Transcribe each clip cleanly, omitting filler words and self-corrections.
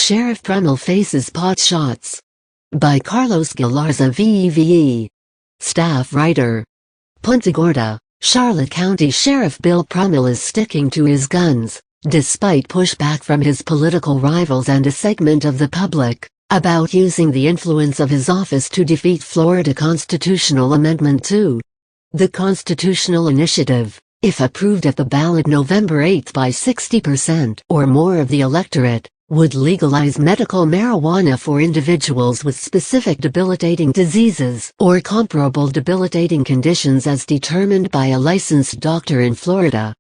Sheriff Prummell faces pot shots. By Carlos Galarza VEVE. Staff writer. Punta Gorda, Charlotte County Sheriff Bill Prummell is sticking to his guns, despite pushback from his political rivals and a segment of the public, about using the influence of his office to defeat Florida Constitutional Amendment 2. The constitutional initiative, if approved at the ballot November 8 by 60% or more of the electorate, would legalize medical marijuana for individuals with specific debilitating diseases or comparable debilitating conditions as determined by a licensed doctor in Florida.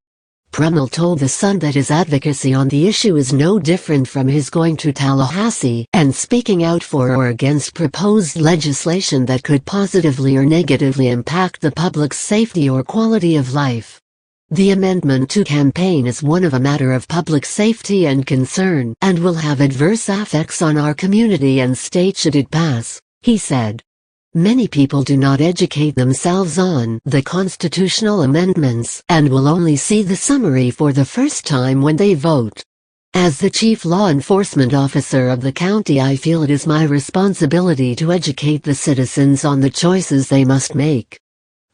Prummell told The Sun that his advocacy on the issue is no different from his going to Tallahassee and speaking out for or against proposed legislation that could positively or negatively impact the public's safety or quality of life. The Amendment 2 campaign is one of a matter of public safety and concern and will have adverse effects on our community and state should it pass, he said. Many people do not educate themselves on the constitutional amendments and will only see the summary for the first time when they vote. As the chief law enforcement officer of the county, I feel it is my responsibility to educate the citizens on the choices they must make.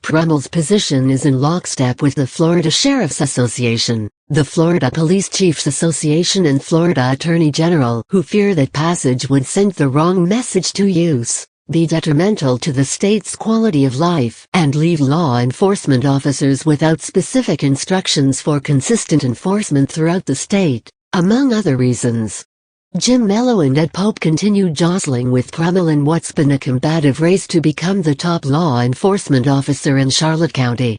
Prummell's position is in lockstep with the Florida Sheriff's Association, the Florida Police Chiefs Association and Florida Attorney General, who fear that passage would send the wrong message to use, be detrimental to the state's quality of life, and leave law enforcement officers without specific instructions for consistent enforcement throughout the state, among other reasons. Jim Mello and Ed Pope continued jostling with Prummell in what's been a combative race to become the top law enforcement officer in Charlotte County.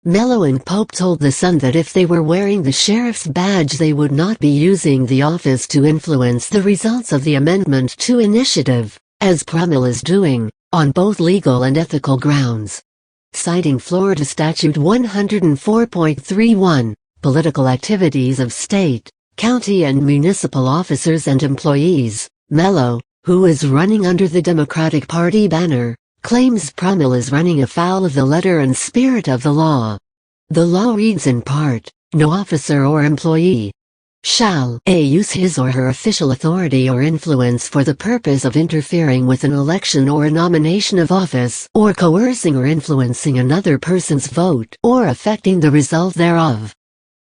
Mello and Pope told The Sun that if they were wearing the sheriff's badge they would not be using the office to influence the results of the Amendment 2 initiative, as Prummell is doing, on both legal and ethical grounds. Citing Florida Statute 104.31, political activities of state, county and municipal officers and employees, Mello, who is running under the Democratic Party banner, claims Prummell is running afoul of the letter and spirit of the law. The law reads in part, no officer or employee shall use his or her official authority or influence for the purpose of interfering with an election or a nomination of office or coercing or influencing another person's vote or affecting the result thereof.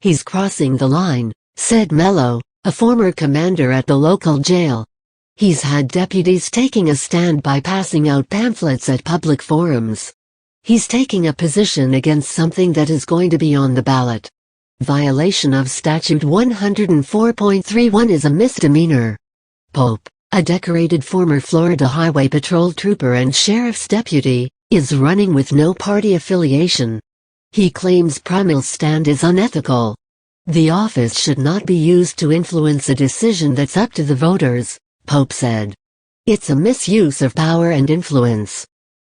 He's crossing the line, said Mello, a former commander at the local jail. He's had deputies taking a stand by passing out pamphlets at public forums. He's taking a position against something that is going to be on the ballot. Violation of Statute 104.31 is a misdemeanor. Pope, a decorated former Florida Highway Patrol trooper and sheriff's deputy, is running with no party affiliation. He claims Prummell's stand is unethical. The office should not be used to influence a decision that's up to the voters, Pope said. It's a misuse of power and influence.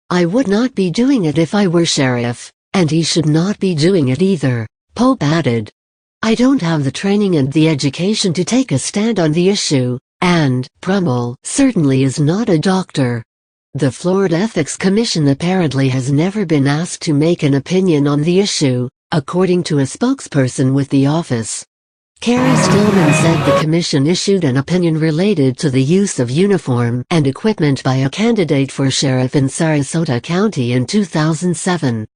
I would not be doing it if I were sheriff, and he should not be doing it either, Pope added. I don't have the training and the education to take a stand on the issue, and Prummell certainly is not a doctor. The Florida Ethics Commission apparently has never been asked to make an opinion on the issue, according to a spokesperson with the office. Carrie Stillman said the commission issued an opinion related to the use of uniform and equipment by a candidate for sheriff in Sarasota County in 2007.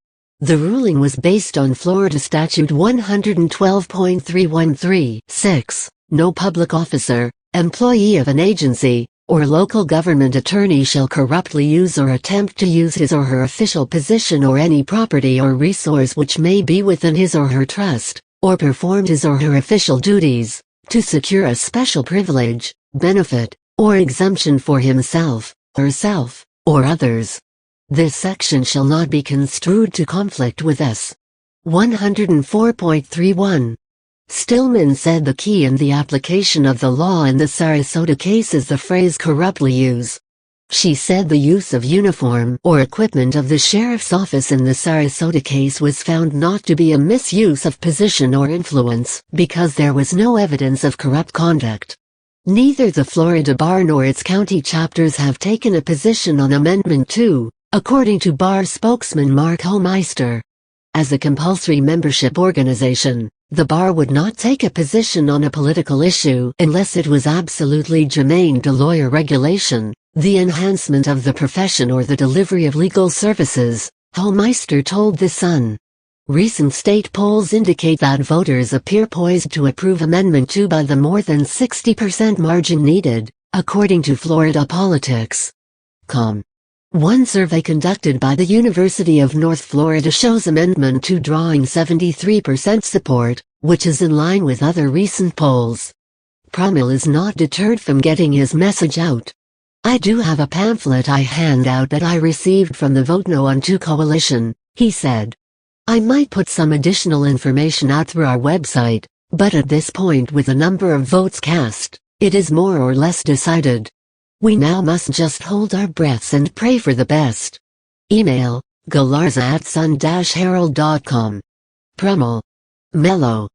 The ruling was based on Florida Statute 112.313(6). No public officer, employee of an agency, or local government attorney shall corruptly use or attempt to use his or her official position or any property or resource which may be within his or her trust, or perform his or her official duties, to secure a special privilege, benefit, or exemption for himself, herself, or others. This section shall not be construed to conflict with S. 104.31. Stillman said the key in the application of the law in the Sarasota case is the phrase corruptly use. She said the use of uniform or equipment of the sheriff's office in the Sarasota case was found not to be a misuse of position or influence because there was no evidence of corrupt conduct. Neither the Florida Bar nor its county chapters have taken a position on Amendment 2, according to Bar spokesman Mark Homeister. As a compulsory membership organization, The bar would not take a position on a political issue unless it was absolutely germane to lawyer regulation, the enhancement of the profession or the delivery of legal services, Hallmeister told The Sun. Recent state polls indicate that voters appear poised to approve Amendment 2 by the more than 60% margin needed, according to Florida Politics.com. One survey conducted by the University of North Florida shows Amendment 2 drawing 73% support, which is in line with other recent polls. Prummell is not deterred from getting his message out. "I do have a pamphlet I hand out that I received from the Vote No on 2 coalition," he said. "I might put some additional information out through our website, but at this point with the number of votes cast, it is more or less decided. We now must just hold our breaths and pray for the best." Email, galarza@sun-herald.com. Prummell. Mellow.